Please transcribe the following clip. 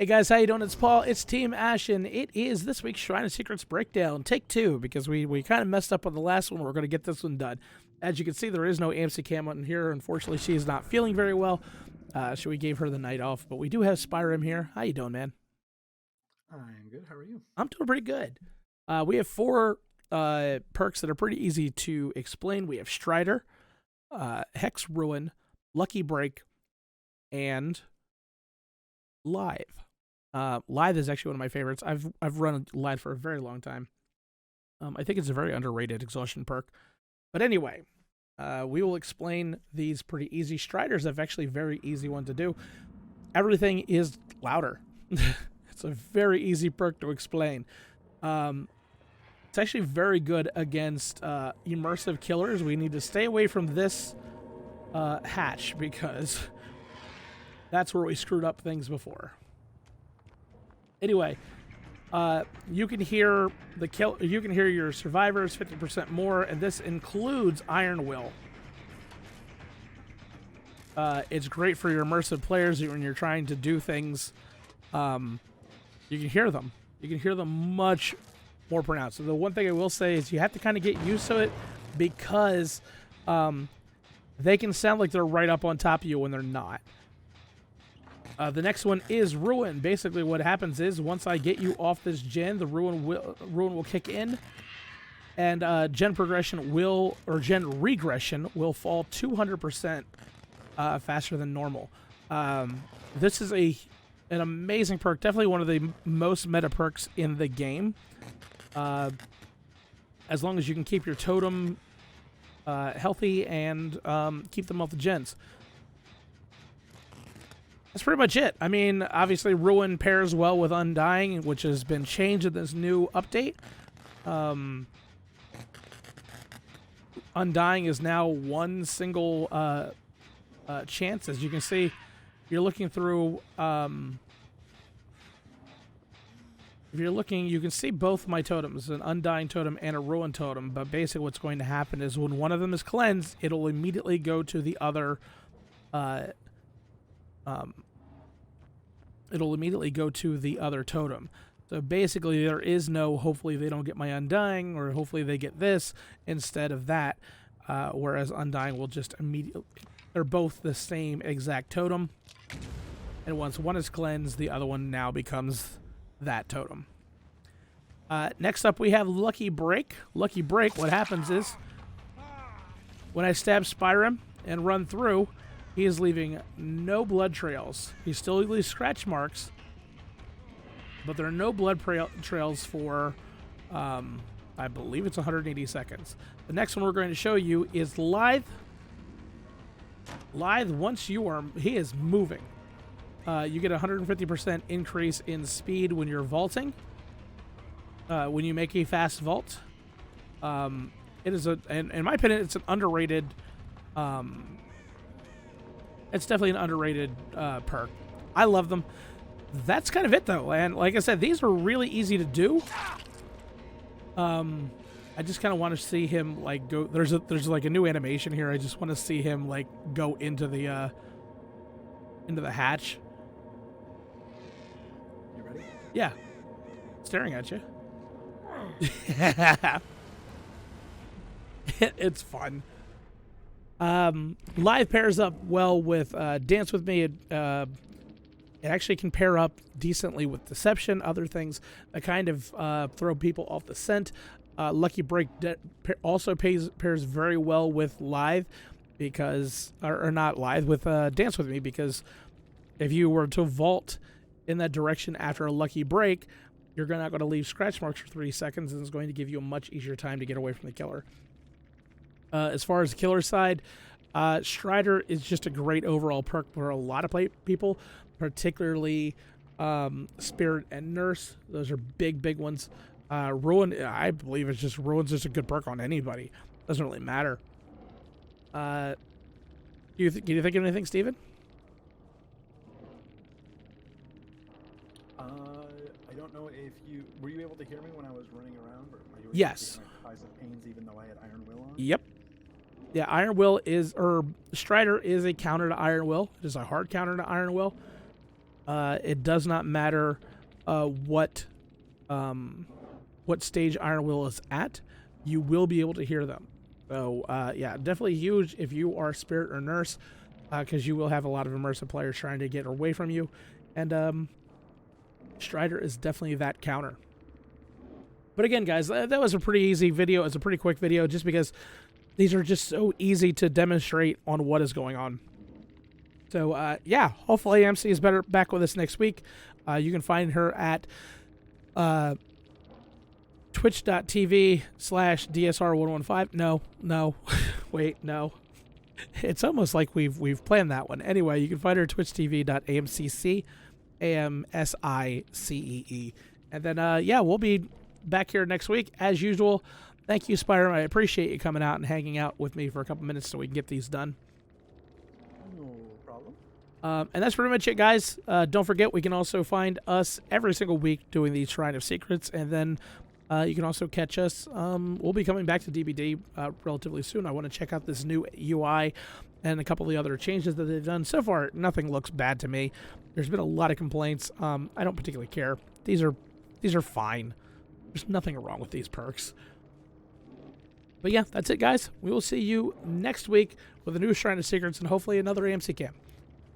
Hey guys, how you doing? It's Paul. It's Team Ashen. It is this week's Shrine of Secrets Breakdown, take 2, because we kind of messed up on the last one. We're going to get this one done. As you can see, there is no Amsi cam on here. Unfortunately, she is not feeling very well, so we gave her the night off. But we do have Spyrim here. How you doing, man? I'm good. How are you? I'm doing pretty good. We have 4 perks that are pretty easy to explain. We have Strider, Hex Ruin, Lucky Break, and Live. Live is actually one of my favorites. I've run Live for a very long time. I think it's a very underrated exhaustion perk. But anyway, we will explain these pretty easy. Strider's are actually a very easy one to do. Everything is louder. It's a very easy perk to explain. It's actually very good against immersive killers. We need to stay away from this hatch because that's where we screwed up things before. Anyway, you can hear you can hear your survivors 50% more, and this includes Iron Will. It's great for your immersive players when you're trying to do things. You can hear them. You can hear them much more pronounced. So the one thing I will say is you have to kind of get used to it because they can sound like they're right up on top of you when they're not. The next one is Ruin. Basically, what happens is once I get you off this gen, the Ruin will kick in, and gen regression will fall 200% faster than normal. This is an amazing perk, definitely one of the most meta perks in the game. As long as you can keep your totem healthy and keep them off the gens. That's pretty much it. I mean, obviously, Ruin pairs well with Undying, which has been changed in this new update. Undying is now one single chance. As you can see, you're looking through. If you're looking, you can see both my totems, an Undying totem and a Ruin totem. But basically, what's going to happen is when one of them is cleansed, it'll immediately go to the other. It'll immediately go to the other totem. So basically, there is no, hopefully they don't get my Undying, or hopefully they get this instead of that. Whereas Undying will just immediately, they're both the same exact totem. And once one is cleansed, the other one now becomes that totem. Next up, we have Lucky Break. Lucky Break, what happens is, when I stab Spyrim and run through, he is leaving no blood trails. He still leaves scratch marks, but there are no blood trails for, I believe it's 180 seconds. The next one we're going to show you is Lithe. Lithe, once he is moving. You get a 150% increase in speed when you're vaulting. When you make a fast vault. It is in my opinion, it's an underrated, it's definitely an underrated perk. I love them. That's kind of it, though. And like I said, these are really easy to do. I just kind of want to see him like go. There's like a new animation here. I just want to see him like go into the hatch. You ready? Yeah. Staring at you. It's fun. Live pairs up well with Dance With Me. It actually can pair up decently with Deception, other things that kind of throw people off the scent. Lucky Break also pairs very well with Live because, or not Live, with Dance With Me, because if you were to vault in that direction after a Lucky Break, you're not going to leave scratch marks for 3 seconds, and it's going to give you a much easier time to get away from the killer. As far as the killer side, Strider is just a great overall perk for a lot of people, particularly Spirit and Nurse. Those are big ones. Ruin, I believe Ruin's just a good perk on anybody. Doesn't really matter. Do you think of anything, Steven? I don't know if were you able to hear me when I was running around? Or are you Yes. Eyes of Pains, even though I had Iron Will on? Yep. Yeah, Iron Will is, or Strider is a counter to Iron Will. It is a hard counter to Iron Will. It does not matter what stage Iron Will is at. You will be able to hear them. So yeah, definitely huge if you are Spirit or Nurse, because you will have a lot of immersive players trying to get away from you, and Strider is definitely that counter. But again, guys, that was a pretty easy video. It's a pretty quick video just because these are just so easy to demonstrate on what is going on. So, yeah, hopefully Amsicee is back with us next week. You can find her at twitch.tv/DSR115. No. Wait, no. It's almost like we've planned that one. Anyway, you can find her at twitch.tv.amcc, AMSICEE. And then, yeah, we'll be back here next week as usual. Thank you, Spider. I appreciate you coming out and hanging out with me for a couple minutes so we can get these done. No problem. And that's pretty much it, guys. Don't forget, we can also find us every single week doing the Shrine of Secrets, and then you can also catch us. We'll be coming back to DBD relatively soon. I want to check out this new UI and a couple of the other changes that they've done. So far, nothing looks bad to me. There's been a lot of complaints. I don't particularly care. These are fine. There's nothing wrong with these perks. But yeah, that's it, guys. We will see you next week with a new Shrine of Secrets and hopefully another AMC cam.